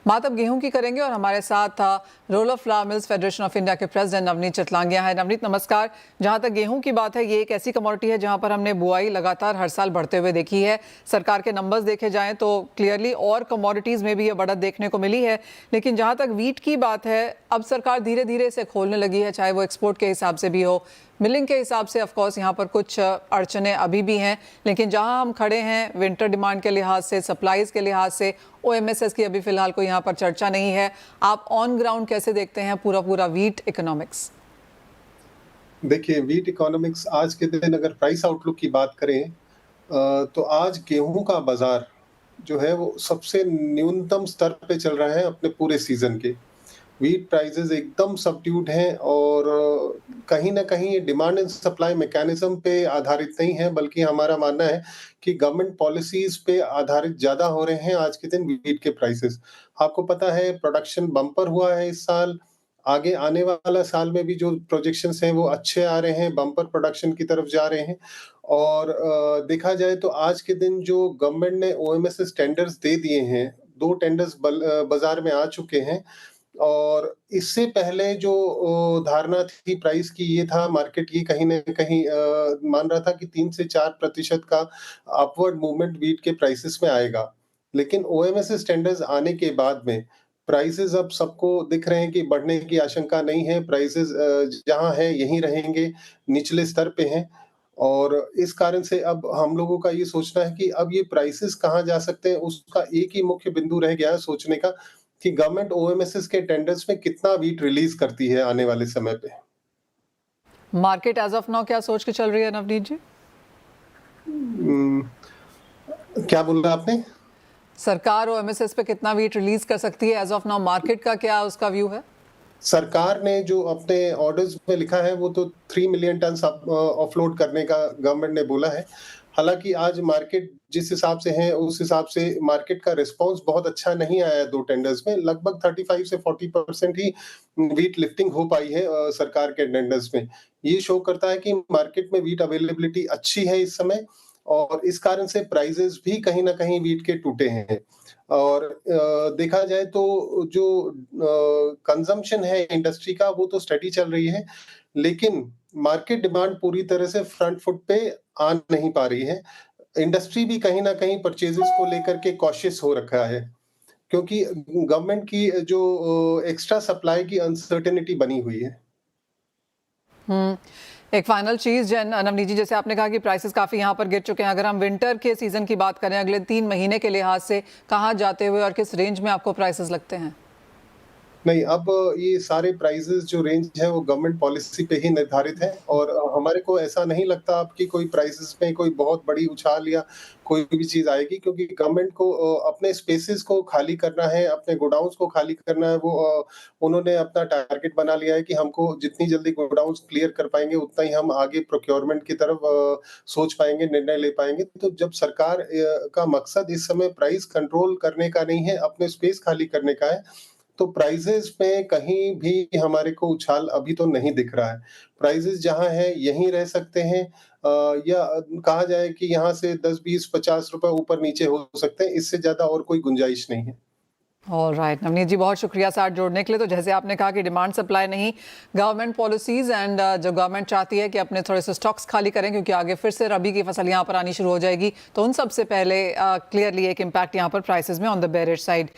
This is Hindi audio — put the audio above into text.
बात अब गेहूं की करेंगे और हमारे साथ role of flour mills federation of India के प्रेसिडेंट नवनीत चितलांगिया है। नवनीत नमस्कार। जहां तक गेहूं की बात है, ये एक ऐसी कमोडिटी है जहां पर हमने बुआई लगातार हर साल बढ़ते हुए देखी है। सरकार के नंबर्स देखे जाएं तो क्लियरली और कमोडिटीज में भी ये बढ़त देखने को मिली है। लेकिन जहां तक वीट की बात है, अब सरकार धीरे धीरे इसे खोलने लगी है, चाहे वो एक्सपोर्ट के हिसाब से भी हो, मिलिंग के हिसाब से। ऑफ कोर्स यहाँ पर कुछ अड़चने अभी भी हैं, लेकिन जहां हम खड़े हैं विंटर डिमांड के लिहाज से, सप्लाईज के लिहाज से, ओएमएसएस की अभी फिलहाल कोई यहाँ पर चर्चा नहीं है। आप ऑन ग्राउंड कैसे देखते हैं पूरा वीट इकोनॉमिक्स? देखिए, वीट इकोनॉमिक्स आज के दिन अगर प्राइस आउटलुक की बात करें तो आज गेहूं का बाजार जो है वो सबसे न्यूनतम स्तर पे चल रहा है अपने पूरे सीजन के। व्हीट प्राइसेस एकदम सबड्यूड हैं और कहीं न कहीं ये डिमांड एंड सप्लाई मैकेनिज्म पे आधारित नहीं है, बल्कि हमारा मानना है कि गवर्नमेंट पॉलिसीज़ पे आधारित ज़्यादा हो रहे हैं आज के दिन व्हीट के प्राइसेस। आपको पता है प्रोडक्शन बम्पर हुआ है इस साल, आगे आने वाला साल में भी जो प्रोजेक्शंस हैं वो अच्छे आ रहे हैं, बम्पर प्रोडक्शन की तरफ जा रहे हैं। और देखा जाए तो आज के दिन जो गवर्नमेंट ने ओएमएसएस टेंडर्स दे दिए हैं, 2 टेंडर्स बाज़ार में आ चुके हैं। और इससे पहले जो धारणा थी प्राइस की, ये था मार्केट ये कहीं न कहीं मान रहा था कि 3 से 4% का अपवर्ड मूवमेंट व्हीट के प्राइसेस में आएगा। लेकिन ओएमएसएस टेंडर्स आने के बाद में प्राइसेस अब सबको दिख रहे हैं कि बढ़ने की आशंका नहीं है। प्राइसेस जहाँ हैं यहीं रहेंगे, निचले स्तर पे हैं। और इस कारण से अब हम लोगों का ये सोचना है कि अब ये प्राइसेस कहाँ जा सकते हैं, उसका एक ही मुख्य बिंदु रह गया है सोचने का कि गवर्नमेंट ओएमएसएस के टेंडर्स में कितना व्हीट रिलीज करती है आने वाले समय पे। मार्केट एज ऑफ नाउ क्या सोच के चल रही है नवनीत जी? क्या बोला आपने? सरकार ओएमएसएस पे कितना वीट रिलीज कर सकती है एज ऑफ नाउ? मार्केट का क्या उसका व्यू है? सरकार ने जो अपने ऑर्डर्स में लिखा है वो तो 3 मिलियन टन ऑफलोड करने का गवर्नमेंट ने बोला है। हालांकि आज मार्केट जिस हिसाब से है उस हिसाब से मार्केट का रिस्पांस बहुत अच्छा नहीं आया है 2 टेंडर्स में। लगभग 35 से 40% ही व्हीट लिफ्टिंग हो पाई है सरकार के टेंडर्स में। ये शो करता है कि मार्केट में व्हीट अवेलेबिलिटी अच्छी है इस समय और इस कारण से प्राइसेस भी कहीं न कहीं व्हीट के टूटे हैं। और देखा जाए तो जो कंजम्पशन है इंडस्ट्री का वो तो स्टडी चल रही है, लेकिन मार्केट डिमांड पूरी तरह से फ्रंट फुट पे आ नहीं पा रही है। इंडस्ट्री भी कहीं न कहीं परचेजेस को लेकर के कॉशियस हो रखा है, क्योंकि गवर्नमेंट की जो एक्स्ट्रा सप्लाई की अनसर्टेनिटी बनी हुई है। एक फाइनल चीज नवनीत जी, जैसे आपने कहा कि प्राइसेस काफी यहाँ पर गिर चुके हैं, अगर हम विंटर के सीजन की बात करें अगले 3 महीने के लिहाज से कहाँ जाते हुए और किस रेंज में आपको प्राइसेस लगते हैं? नहीं, अब ये सारे प्राइसेस जो रेंज है वो गवर्नमेंट पॉलिसी पे ही निर्धारित है और हमारे को ऐसा नहीं लगता अब कि कोई प्राइसेस में कोई बहुत बड़ी उछाल या कोई भी चीज़ आएगी, क्योंकि गवर्नमेंट को अपने स्पेसेस को खाली करना है, अपने गोडाउन्स को खाली करना है। वो उन्होंने अपना टारगेट बना लिया है कि हमको जितनी जल्दी गोडाउन्स क्लियर कर पाएँगे, उतना ही हम आगे प्रोक्योरमेंट की तरफ सोच पाएँगे, निर्णय ले पाएँगे। तो जब सरकार का मकसद इस समय प्राइस कंट्रोल करने का नहीं है, अपने स्पेस खाली करने का है, तो प्राइसेस में कहीं भी हमारे को उछाल अभी तो नहीं दिख रहा है। प्राइसेस जहाँ हैं यहीं रह सकते हैं या कहा जाए कि यहाँ से 10, 20, 50 रुपए ऊपर-नीचे हो सकते हैं, इससे ज़्यादा और कोई गुंजाइश नहीं है। ऑलराइट नवनीत जी, बहुत शुक्रिया साथ जोड़ने के लिए। तो जैसे आपने कहा कि डिमांड सप्लाई नहीं, गवर्नमेंट पॉलिसीज एंड जो गवर्नमेंट चाहती है कि अपने थोड़े से स्टॉक्स खाली करें, क्योंकि आगे फिर से रबी की फसल यहाँ पर आनी शुरू हो जाएगी, तो उन सबसे पहले क्लियरली एक इम्पैक्ट यहाँ पर प्राइसेस में ऑन द बेयरिश साइड।